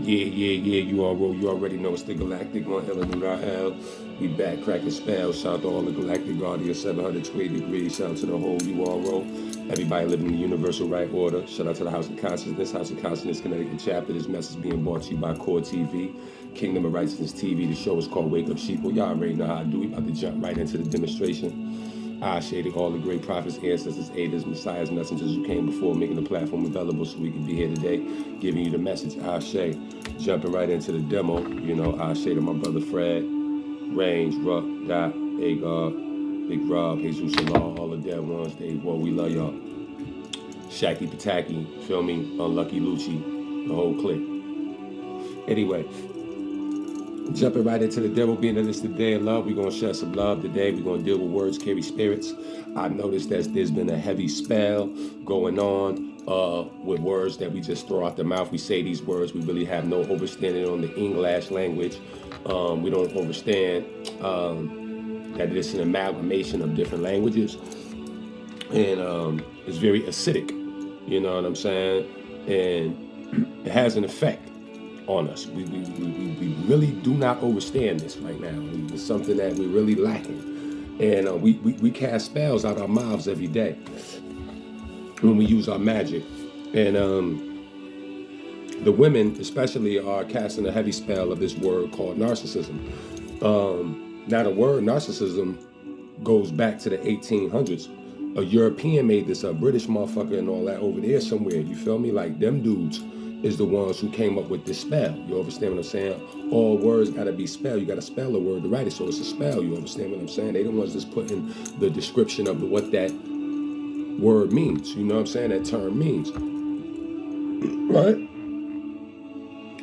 Yeah, you all roll. You already know it's the Galactic on L. We back cracking spells. Shout out to all the Galactic Guardians, 720 degrees. Shout out to the whole you all roll. Everybody living in the universal right order. Shout out to the House of Consciousness, House of Consciousness Connecticut chapter. This message being brought to you by K.O.R TV, Kingdom of Righteousness TV. The show is called Wake Up Sheeple. Y'all already know how I do. We about to jump right into the demonstration. I shaded all the great prophets, ancestors, aiders, messiahs, messengers who came before, making the platform available so we can be here today, giving you the message. Ashe, jumping right into the demo. You know, Ashe to my brother Fred, Range, Ruck, Dot, Agar, Big Rob, Jesus Allah, all the dead ones. Dave, well, we love y'all. Shacky Pataki, feel me? Unlucky Lucci, the whole clique. Anyway, jumping right into the devil being that it's the day of love. We're going to share some love today. We're going to deal with words carry spirits. I noticed that there's been a heavy spell going on with words that we just throw out the mouth. We say these words. We really have no understanding on the English language. We don't understand that it's an amalgamation of different languages. And it's very acidic. You know what I'm saying? And it has an effect on us. We really do not understand this right now. It's something that we're really lacking. And we cast spells out our mouths every day when we use our magic. And the women especially are casting a heavy spell of this word called narcissism. Now the word narcissism goes back to the 1800s. A European made this, a British motherfucker and all that over there somewhere. You feel me? Like them dudes is the ones who came up with this spell. You understand what I'm saying? All words gotta be spelled. You gotta spell a word to write it, so it's a spell. You understand what I'm saying? They the ones that's putting the description of what that word means. You know what I'm saying? That term means. Right?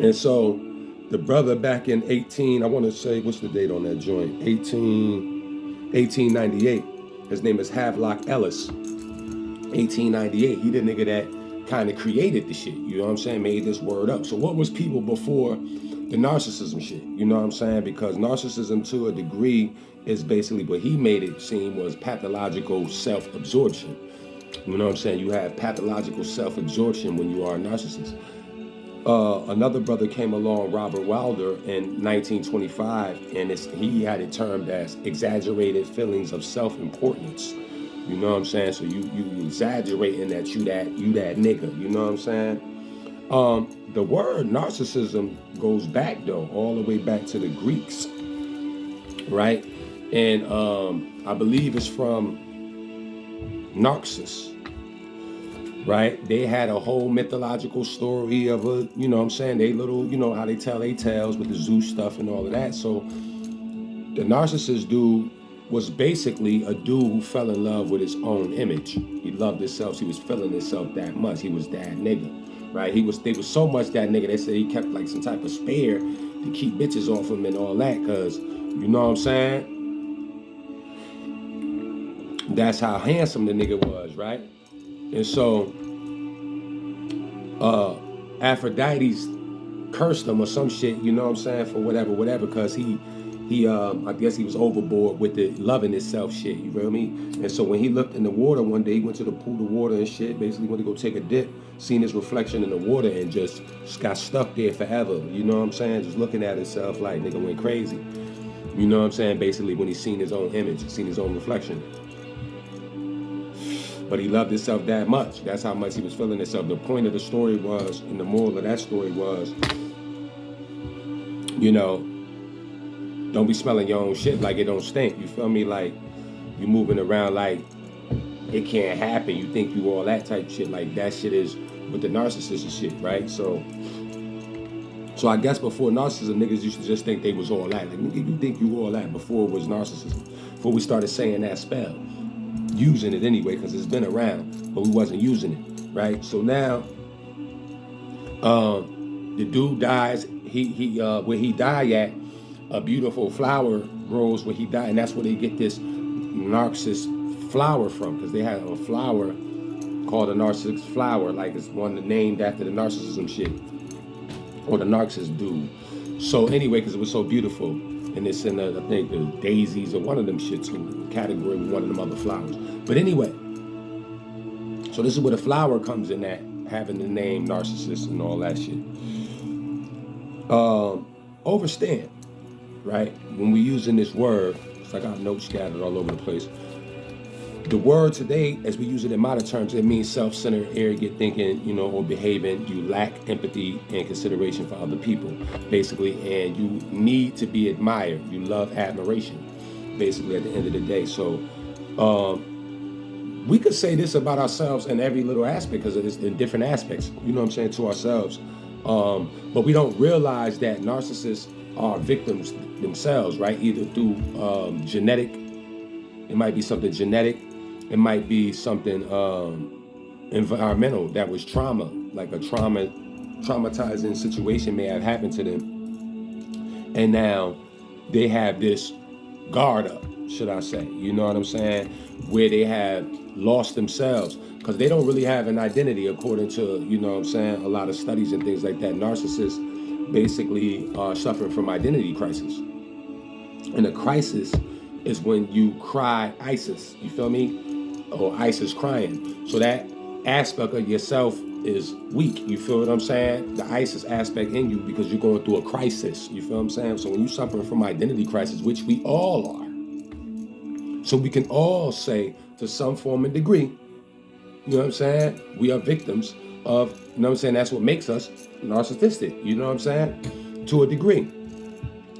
And so the brother back in I want to say, what's the date on that joint? 1898. His name is Havelock Ellis. 1898. He the nigga that kind of created the shit, you know what I'm saying, made this word up. So what was people before the narcissism shit, you know what I'm saying? Because narcissism to a degree is basically what he made it seem was pathological self-absorption. You know what I'm saying? You have pathological self-absorption when you are a narcissist. Another brother came along, Robert Wilder, in 1925, and he had it termed as exaggerated feelings of self-importance. You know what I'm saying? So you exaggerating that you that nigga. You know what I'm saying? The word narcissism goes back though, all the way back to the Greeks, right? And I believe it's from Narcissus, right? They had a whole mythological story of a, you know what I'm saying? They little, you know how they tell their tales with the Zeus stuff and all of that. So the narcissist dude was basically a dude who fell in love with his own image. He loved himself. He was feeling himself that much. He was that nigga, right? They was so much that nigga. They said he kept like some type of spare to keep bitches off him and all that, cause you know what I'm saying? That's how handsome the nigga was, right? And so Aphrodite's cursed him or some shit, you know what I'm saying, for whatever, cause he I guess he was overboard with the loving himself shit, you feel me? And so when he looked in the water one day, he went to the pool of water and shit, basically went to go take a dip, seen his reflection in the water and just got stuck there forever, you know what I'm saying? Just looking at himself like nigga went crazy. You know what I'm saying? Basically when he seen his own image, seen his own reflection. But he loved himself that much. That's how much he was feeling himself. The point of the story was, and the moral of that story was, you know, don't be smelling your own shit like it don't stink. You feel me? Like you moving around like it can't happen. You think you all that type shit. Like that shit is with the narcissism shit, right? So I guess before narcissism, niggas used to just think they was all that. Like nigga, you think you all that before it was narcissism. Before we started saying that spell. Using it anyway, because it's been around, but we wasn't using it, right? So now the dude dies. He where he died at, a beautiful flower grows where he died, and that's where they get this narcissus flower from, because they had a flower called a narcissus flower, like it's one named after the narcissism shit, or the narcissus dude. So anyway, because it was so beautiful, and it's in I think the daisies or one of them shits category with one of them other flowers. But anyway, so this is where the flower comes in at, having the name narcissist and all that shit. Overstand, right? When we're using this word, it's like I got notes scattered all over the place. The word today, as we use it in modern terms, it means self-centered, arrogant thinking, or behaving. You lack empathy and consideration for other people, basically, and you need to be admired. You love admiration, basically, at the end of the day. So, we could say this about ourselves in every little aspect because it's in different aspects, you know what I'm saying, to ourselves. But we don't realize that narcissists are victims themselves, right? Either through genetic, it might be something genetic, it might be something environmental that was trauma, like a traumatizing situation may have happened to them. And now they have this guard up, should I say, you know what I'm saying? Where they have lost themselves because they don't really have an identity according to, you know what I'm saying, a lot of studies and things like that. Narcissists basically are suffering from identity crisis. And a crisis is when you cry ISIS, you feel me? Or ISIS crying. So that aspect of yourself is weak. You feel what I'm saying? The ISIS aspect in you because you're going through a crisis. You feel what I'm saying? So when you're suffering from identity crisis, which we all are, so we can all say to some form and degree, you know what I'm saying? We are victims of, you know what I'm saying? That's what makes us narcissistic, you know what I'm saying? To a degree.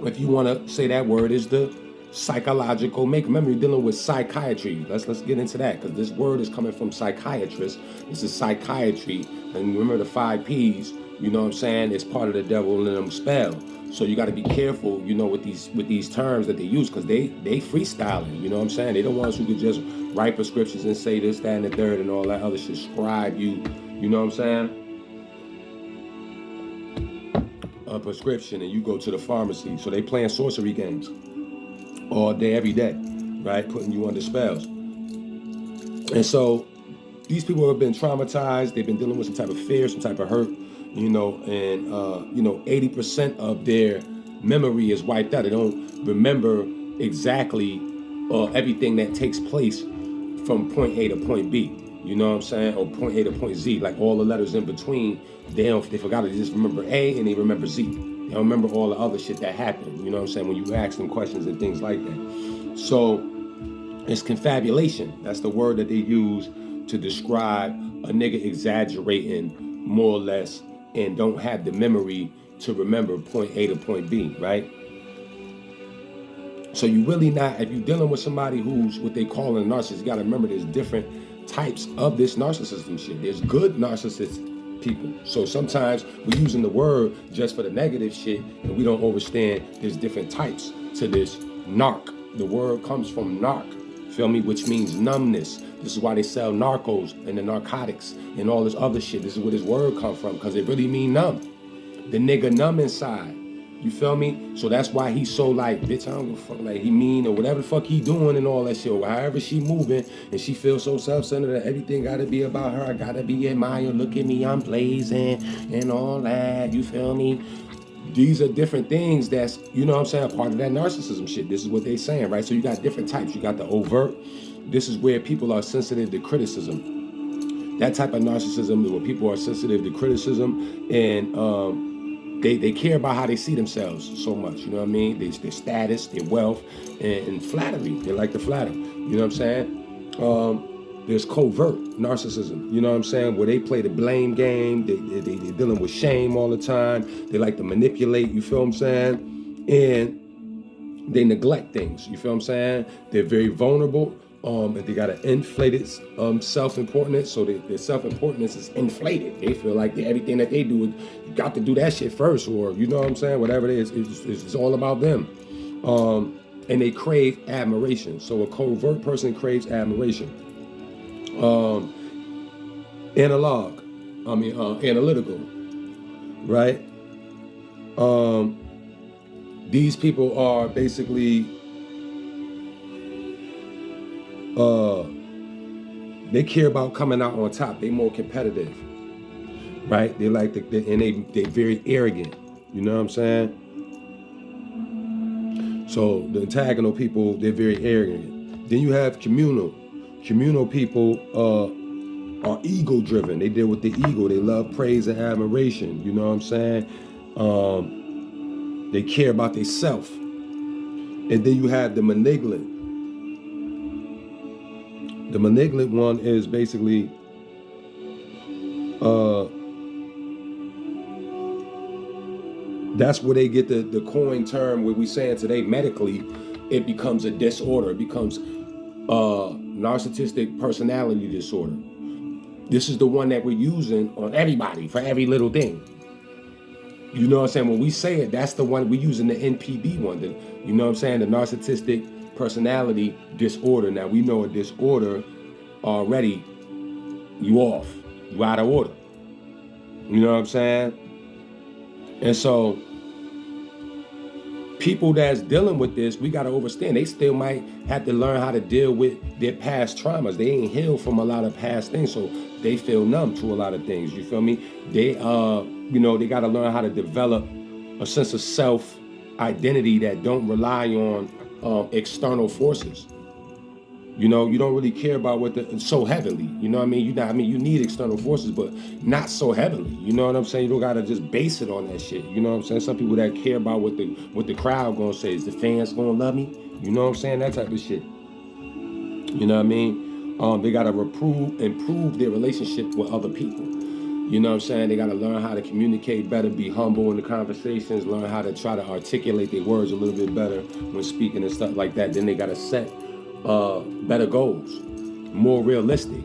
If you want to say that word is the psychological make. Remember, you're dealing with psychiatry. Let's get into that because this word is coming from psychiatrists. This is psychiatry. And remember the 5 P's, you know what I'm saying? It's part of the devil in them spell. So you got to be careful, with these terms that they use because they freestyling, you know what I'm saying? They the ones who could just write prescriptions and say this, that, and the third and all that other shit, scribe you, you know what I'm saying? A prescription and you go to the pharmacy. So they playing sorcery games all day, every day, right? Putting you under spells. And so these people have been traumatized. They've been dealing with some type of fear, some type of hurt, and 80% of their memory is wiped out. They don't remember exactly everything that takes place from point A to point B. You know what I'm saying? Or point A to point Z, like all the letters in between, they forgot to just remember A and they remember Z. They don't remember all the other shit that happened. You know what I'm saying? When you ask them questions and things like that. So it's confabulation. That's the word that they use to describe a nigga exaggerating more or less and don't have the memory to remember point A to point B, right? So you really not, if you're dealing with somebody who's what they call a narcissist, you gotta remember there's different types of this narcissism shit. There's good narcissist people. So sometimes we're using the word just for the negative shit and we don't understand there's different types to this narc. The word comes from narc, feel me, which means numbness. This is why they sell narcos and the narcotics and all this other shit. This is where this word comes from because it really mean numb. The nigga numb inside. You feel me? So that's why he's so like, bitch, I don't give a fuck, like he mean or whatever the fuck he doing and all that shit. Or however she moving and she feels so self-centered that everything gotta be about her. I gotta be admired. Look at me, I'm blazing and all that. You feel me? These are different things that's, you know what I'm saying, part of that narcissism shit. This is what they saying, right? So you got different types. You got the overt. This is where people are sensitive to criticism. That type of narcissism where people are sensitive to criticism and they care about how they see themselves so much, you know what I mean? Their status, their wealth, and flattery. They like to flatter, you know what I'm saying? There's covert narcissism, you know what I'm saying? Where they play the blame game, they're dealing with shame all the time. They like to manipulate, you feel what I'm saying? And they neglect things, you feel what I'm saying? They're very vulnerable. And they got an inflated self-importance, so their self-importance is inflated. They feel like everything that they do, you got to do that shit first, or you know what I'm saying, whatever it is, it's all about them. And they crave admiration. So a covert person craves admiration. Analytical, right? These people are basically they care about coming out on top. They more competitive, right? They like they very arrogant. You know what I'm saying? So the antagonal people, they're very arrogant. Then you have communal. Communal people are ego driven. They deal with the ego. They love praise and admiration. You know what I'm saying? They care about themselves. And then you have the malignant. The malignant one is basically that's where they get the coin term where we saying today medically, it becomes a disorder. It becomes narcissistic personality disorder. This is the one that we're using on everybody for every little thing. You know what I'm saying? When we say it, that's the one we're using, the NPD one. You know what I'm saying? The narcissistic personality disorder. Now we know a disorder already, you off. You out of order. You know what I'm saying? And so people that's dealing with this, we got to understand, they still might have to learn how to deal with their past traumas. They ain't healed from a lot of past things, so they feel numb to a lot of things. You feel me? They, they got to learn how to develop a sense of self-identity that don't rely on external forces. You know, you don't really care about so heavily. You know what I mean? You need external forces, but not so heavily. You know what I'm saying? You don't gotta just base it on that shit. You know what I'm saying? Some people that care about what the crowd gonna say. Is the fans gonna love me? You know what I'm saying? That type of shit. You know what I mean? They gotta improve their relationship with other people. You know what I'm saying? They gotta learn how to communicate better, be humble in the conversations, learn how to try to articulate their words a little bit better when speaking and stuff like that. Then they gotta set better goals, more realistic,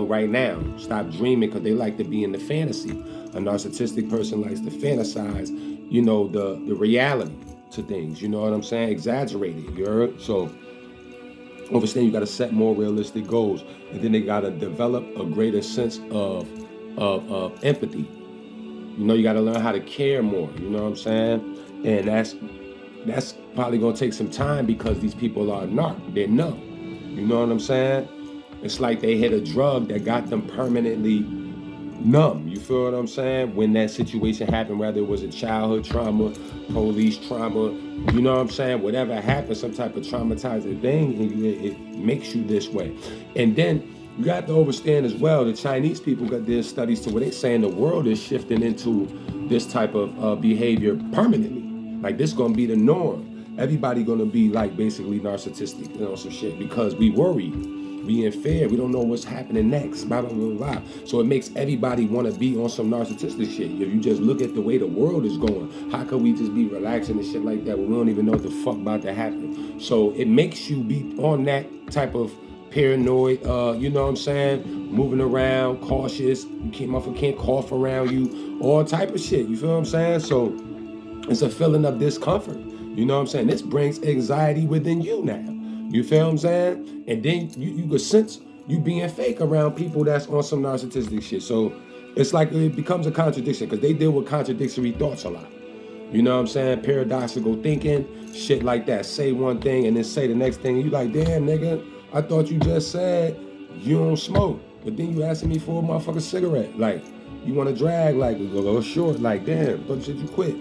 right now. Stop dreaming because they like to be in the fantasy. A narcissistic person likes to fantasize, the reality to things, you know what I'm saying? Exaggerate it, you heard? So, understand you got to set more realistic goals, and then they got to develop a greater sense of empathy. You got to learn how to care more, you know what I'm saying? And that's probably gonna take some time because these people are they're numb. You know what I'm saying? It's like they hit a drug that got them permanently numb. You feel what I'm saying? When that situation happened, whether it was a childhood trauma, police trauma, you know what I'm saying? Whatever happened, some type of traumatizing thing, and it makes you this way. And then you got to understand as well, the Chinese people got their studies to where they're saying the world is shifting into this type of behavior permanently. Like this gonna be the norm. Everybody gonna be like basically narcissistic, some shit, because we worry, we in fear, we don't know what's happening next, blah, blah, blah, blah. So it makes everybody wanna be on some narcissistic shit. If you just look at the way the world is going, how could we just be relaxing and shit like that when we don't even know what the fuck about to happen? So it makes you be on that type of paranoid, you know what I'm saying? Moving around, cautious, motherfucker can't cough around you, all type of shit, you feel what I'm saying? So it's a feeling of discomfort. You know what I'm saying? This brings anxiety within you now. You feel what I'm saying? And then you could sense you being fake around people that's on some narcissistic shit. So it's like it becomes a contradiction because they deal with contradictory thoughts a lot. You know what I'm saying? Paradoxical thinking, shit like that. Say one thing and then say the next thing. You like, damn, nigga, I thought you just said you don't smoke. But then you asking me for a motherfucking cigarette. Like, you want to drag, like, go short. Like, damn, thought you said you quit.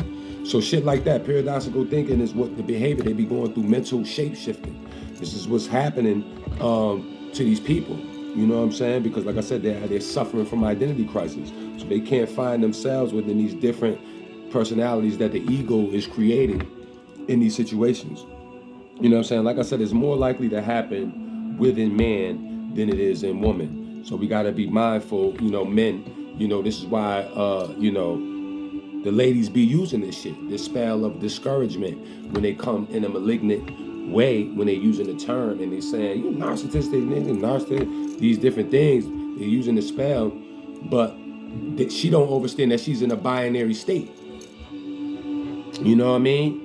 So shit like that, paradoxical thinking is what the behavior they be going through, mental shape shifting. This is what's happening to these people. You know what I'm saying? Because like I said, they're suffering from identity crisis. So they can't find themselves within these different personalities that the ego is creating in these situations. You know what I'm saying? Like I said, it's more likely to happen within man than it is in woman. So we got to be mindful, men, this is why, the ladies be using this shit, this spell of discouragement when they come in a malignant way, when they're using the term and they saying, you narcissistic, nigga, narcissistic, these different things, they're using the spell, but she don't understand that she's in a binary state. You know what I mean?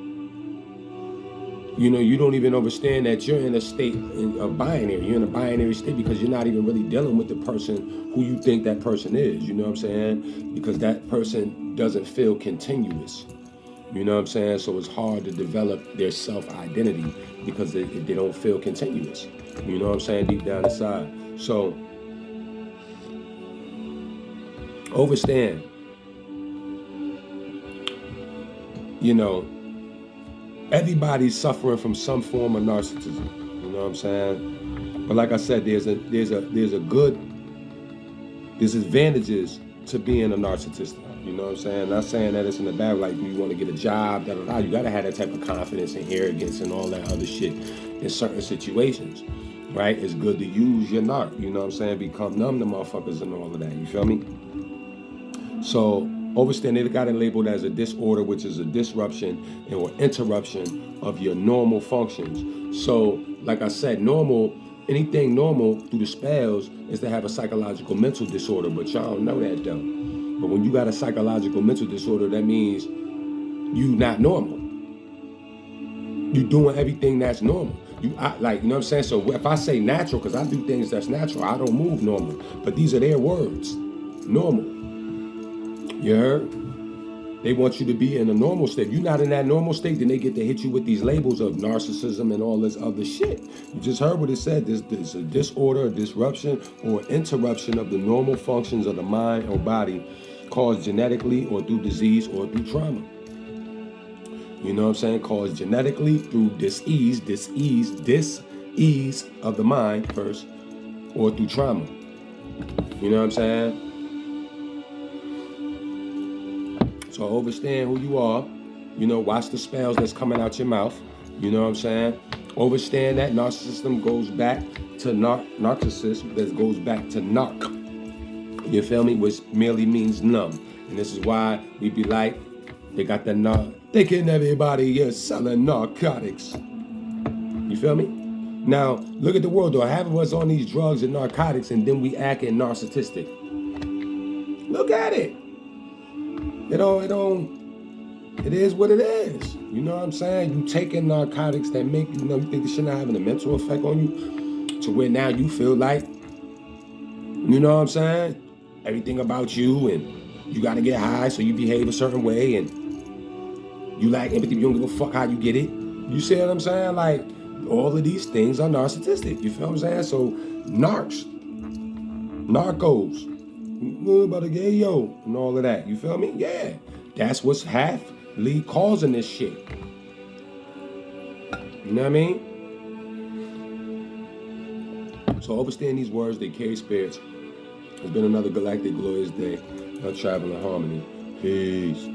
You don't even understand that you're in a state of binary. You're in a binary state because you're not even really dealing with the person who you think that person is. You know what I'm saying? Because that person doesn't feel continuous. You know what I'm saying? So it's hard to develop their self-identity because they don't feel continuous. You know what I'm saying? Deep down inside. So understand, everybody's suffering from some form of narcissism. You know what I'm saying? But like I said, there's advantages to being a narcissist. You know what I'm saying? Not saying that it's in the bad, like you want to get a job, da da da. You gotta have that type of confidence and arrogance and all that other shit in certain situations, right? It's good to use your narc. You know what I'm saying? Become numb to motherfuckers and all of that. You feel me? So overstand they got it labeled as a disorder, which is a disruption or interruption of your normal functions. So, like I said, anything normal through the spells is to have a psychological mental disorder, but y'all don't know that though. But when you got a psychological mental disorder, that means you not normal. You doing everything that's normal. You know what I'm saying? So if I say natural, because I do things that's natural, I don't move normal. But these are their words. Normal. You heard? They want you to be in a normal state. If you're not in that normal state, then they get to hit you with these labels of narcissism and all this other shit. You just heard what it said. There's a disorder, a disruption, or interruption of the normal functions of the mind or body caused genetically or through disease or through trauma. You know what I'm saying? Caused genetically through dis-ease of the mind first, or through trauma. You know what I'm saying? So understand who you are. You know, watch the spells that's coming out your mouth. You know what I'm saying? Understand that narcissism goes back to narcissist, that goes back to narc. You feel me? Which merely means numb. And this is why we be like, they got the narc, thinking everybody is selling narcotics. You feel me? Now, look at the world though. Half of us on these drugs and narcotics and then we acting narcissistic. Look at it. It is what it is. You know what I'm saying? You taking narcotics that make you think this shit not having a mental effect on you to where now you feel like, you know what I'm saying? Everything about you and you gotta get high so you behave a certain way and you like empathy, you don't give a fuck how you get it. You see what I'm saying? Like, all of these things are narcissistic. You feel what I'm saying? So, narcos, about to get yo, and all of that. You feel me? Yeah. That's what's halfly causing this shit. You know what I mean? So understand these words, they carry spirits. It's been another galactic glorious day. I'll travel in harmony. Peace.